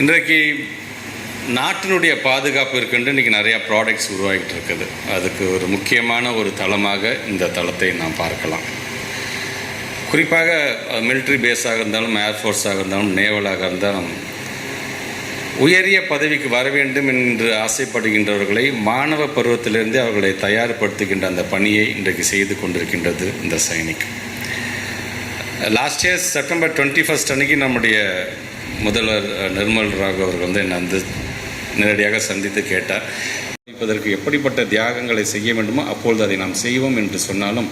இன்றைக்கு நாட்டினுடைய பாதுகாப்பு இருக்குன்னு இன்றைக்கி நிறையா ப்ராடக்ட்ஸ் உருவாகிட்டு இருக்குது. அதுக்கு ஒரு முக்கியமான ஒரு தளமாக இந்த தளத்தை நாம் பார்க்கலாம். குறிப்பாக மிலிட்ரி பேஸாக இருந்தாலும், ஏர்ஃபோர்ஸாக இருந்தாலும், நேவலாக இருந்தாலும் உயரிய பதவிக்கு வர வேண்டும் என்று ஆசைப்படுகின்றவர்களை மாணவ பருவத்திலிருந்து அவர்களை தயார்படுத்துகின்ற அந்த பணியை இன்றைக்கு செய்து கொண்டிருக்கின்றது இந்த சைனிக். லாஸ்ட் இயர் செப்டம்பர் 21 அன்றைக்கி நம்முடைய முதல்வர் நிர்மல் ராகவ் அவர்கள் என்னை நேரடியாக சந்தித்து கேட்டார், இப்பதற்கு எப்படிப்பட்ட தியாகங்களை செய்ய வேண்டுமோ அப்பொழுது அதை நாம் செய்வோம் என்று சொன்னாலும்,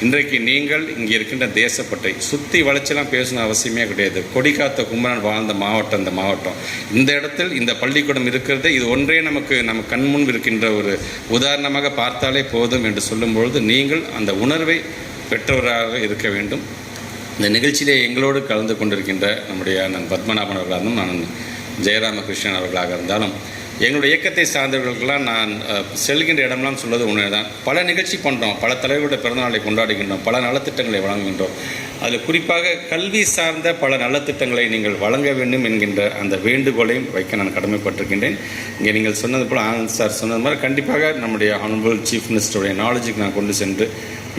இன்றைக்கு நீங்கள் இங்கே இருக்கின்ற தேசப்பட்டை சுற்றி வளைச்செல்லாம் பேசணும் அவசியமே கிடையாது. கொடிக்காத்த குமரன் வாழ்ந்த மாவட்டம் இந்த மாவட்டம். இந்த இடத்தில் இந்த பள்ளிக்கூடம் இருக்கிறது, இது ஒன்றே நம்ம கண்முன் இருக்கின்ற ஒரு உதாரணமாக பார்த்தாலே போதும் என்று சொல்லும்பொழுது நீங்கள் அந்த உணர்வை பெற்றவராக இருக்க வேண்டும். இந்த நிகழ்ச்சியிலே எங்களோடு கலந்து கொண்டிருக்கின்ற நம்முடைய அண்ணன் பத்மநாபன் அவர்களாக இருந்தாலும், நான் ஜெயராமகிருஷ்ணன் அவர்களாக இருந்தாலும், எங்களுடைய இயக்கத்தை சார்ந்தவர்களுக்கெல்லாம் நான் செல்கின்ற இடம்லாம் சொல்வது உண்மை தான். பல நிகழ்ச்சி பண்ணுறோம், பல தலைவர்களுடைய பிறந்தநாளை கொண்டாடுகின்றோம், பல நலத்திட்டங்களை வழங்குகின்றோம். அதில் குறிப்பாக கல்வி சார்ந்த பல நலத்திட்டங்களை நீங்கள் வழங்க வேண்டும் என்கின்ற அந்த வேண்டுகோளையும் வைக்க நான் கடமைப்பட்டிருக்கின்றேன். இங்கே நீங்கள் சொன்னது போல் ஆனந்த் சார் சொன்னது மாதிரி கண்டிப்பாக நம்முடைய ஆனரபிள் சீஃப் மினிஸ்டருடைய நாலேஜுக்கு நான் கொண்டு சென்று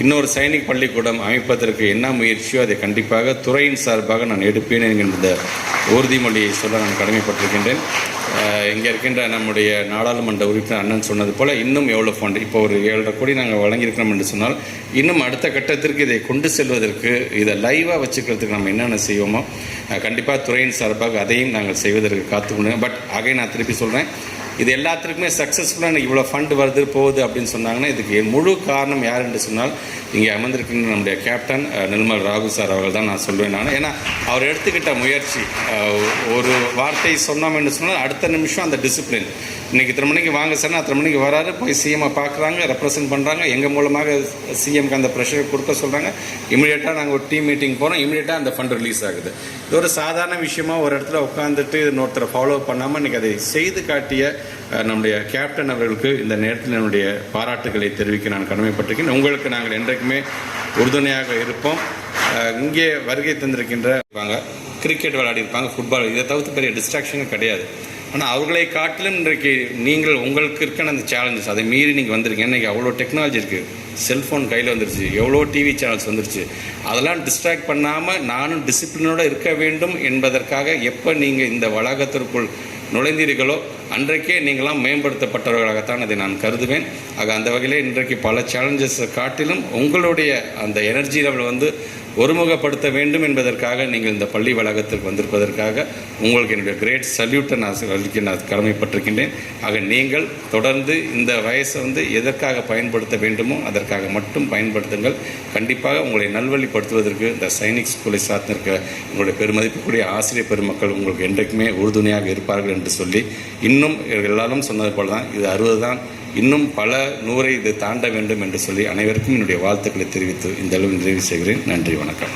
இன்னொரு சைனிக் பள்ளிக்கூடம் அமைப்பதற்கு என்ன முயற்சியோ அதை கண்டிப்பாக துறையின் சார்பாக நான் எடுப்பேன் என்கின்ற உறுதிமொழியை சொல்ல நான் கடமைப்பட்டிருக்கின்றேன். இங்கே இருக்கின்ற நம்முடைய நாடாளுமன்ற உறுப்பினர் அண்ணன் சொன்னது போல் இன்னும் எவ்வளோ ஃபண்டு, இப்போ ஒரு 7.5 கோடி நாங்கள் வழங்கியிருக்கிறோம் என்று சொன்னால், இன்னும் அடுத்த கட்டத்திற்கு இதை கொண்டு செல்வதற்கு, இதை லைவாக வச்சுக்கிறதுக்கு நம்ம என்னென்ன செய்வோமோ கண்டிப்பாக துறையின் சார்பாக அதையும் நாங்கள் செய்வதற்கு காத்துக்கொண்டு. பட் நான் திருப்பி சொல்கிறேன், இது எல்லாத்திற்குமே சக்ஸஸ்ஃபுல்லாக எனக்கு இவ்வளோ ஃபண்டு வருது போகுது அப்படின்னு சொன்னாங்கன்னா, இதுக்கு முழு காரணம் யார் என்று சொன்னால் இங்கே அமர்ந்திருக்கின்ற நம்முடைய கேப்டன் நிர்மல் ராகவ் சார் அவர்கள் தான் நான் சொல்வேன். ஏன்னா அவர் எடுத்துக்கிட்ட முயற்சி, ஒரு வார்த்தை சொன்னோம் என்று சொன்னால் அடுத்த நிமிஷம் அந்த டிசிப்ளின். இன்றைக்கி 3 மணிக்கு வாங்க சார், 3 மணிக்கு வராரு, போய் சிஎம்ஐ பார்க்குறாங்க, ரெப்ரசன்ட் பண்ணுறாங்க, எங்கள் மூலமாக சிஎம்க்கு அந்த ப்ரெஷர் கொடுக்க சொல்கிறாங்க. இமீடியட்டாக நாங்கள் ஒரு டீம் மீட்டிங் போகிறோம், இமீடியட்டாக அந்த ஃபண்ட் ரிலீஸ் ஆகுது. இது ஒரு சாதாரண விஷயமாக ஒரு இடத்துல உட்காந்துட்டு இன்னொருத்தரை ஃபாலோ பண்ணாமல் இன்றைக்கி அதை செய்து காட்டிய நம்முடைய கேப்டன் அவர்களுக்கு இந்த நேரத்தில் என்னுடைய பாராட்டுகளை தெரிவிக்க நான் கடமைப்பட்டிருக்கேன். உங்களுக்கு நாங்கள் என்றைக்குமே உறுதுணையாக இருப்போம். இங்கே வருகை தந்திருக்கின்ற கிரிக்கெட் விளையாடிருப்பாங்க, ஃபுட்பால், இதை தவிர்த்து பெரிய டிஸ்ட்ராக்ஷனும் கிடையாது. ஆனால் அவர்களை காட்டிலும் இன்றைக்கு நீங்கள் உங்களுக்கு இருக்கான அந்த சேலஞ்சஸ் அதை மீறி நீங்கள் வந்திருக்கீங்க. இன்றைக்கி அவ்வளோ டெக்னாலஜி இருக்குது, செல்ஃபோன் கையில் வந்துருச்சு, எவ்வளோ டிவி சேனல்ஸ் வந்துருச்சு. அதெல்லாம் டிஸ்ட்ராக்ட் பண்ணாமல் நானும் டிசிப்ளினோடு இருக்க வேண்டும் என்பதற்காக எப்போ நீங்கள் இந்த வளாகத்திற்குள் நுழைந்தீர்களோ அன்றைக்கே நீங்களாம் மேம்படுத்தப்பட்டவர்களாகத்தான் அதை நான் கருதுவேன். ஆக அந்த வகையில் இன்றைக்கு பல சேலஞ்சஸை காட்டிலும் உங்களுடைய அந்த எனர்ஜி லெவல் ஒருமுகப்படுத்த வேண்டும் என்பதற்காக நீங்கள் இந்த பள்ளி வளாகத்திற்கு வந்திருப்பதற்காக உங்களுக்கு என்னுடைய கிரேட் சல்யூட்டை நான் கடமைப்பட்டிருக்கின்றேன். ஆக நீங்கள் தொடர்ந்து இந்த வயசை எதற்காக பயன்படுத்த வேண்டுமோ அதற்காக மட்டும் பயன்படுத்துங்கள். கண்டிப்பாக உங்களை நல்வழிப்படுத்துவதற்கு இந்த சைனிக் ஸ்கூலை சார்ந்திருக்க உங்களுடைய பெருமதிப்புக்குரிய ஆசிரியர் பெருமக்கள் உங்களுக்கு என்றைக்குமே உறுதுணையாக இருப்பார்கள் என்று சொல்லி, இன்னும் எல்லாரும் சொன்னது போல தான் இது 60 தான், இன்னும் பல 100 இது தாண்ட வேண்டும் என்று சொல்லி அனைவருக்கும் என்னுடைய வாழ்த்துக்களை தெரிவித்து இந்த அளவு நிறைவு செய்கிறேன். நன்றி, வணக்கம்.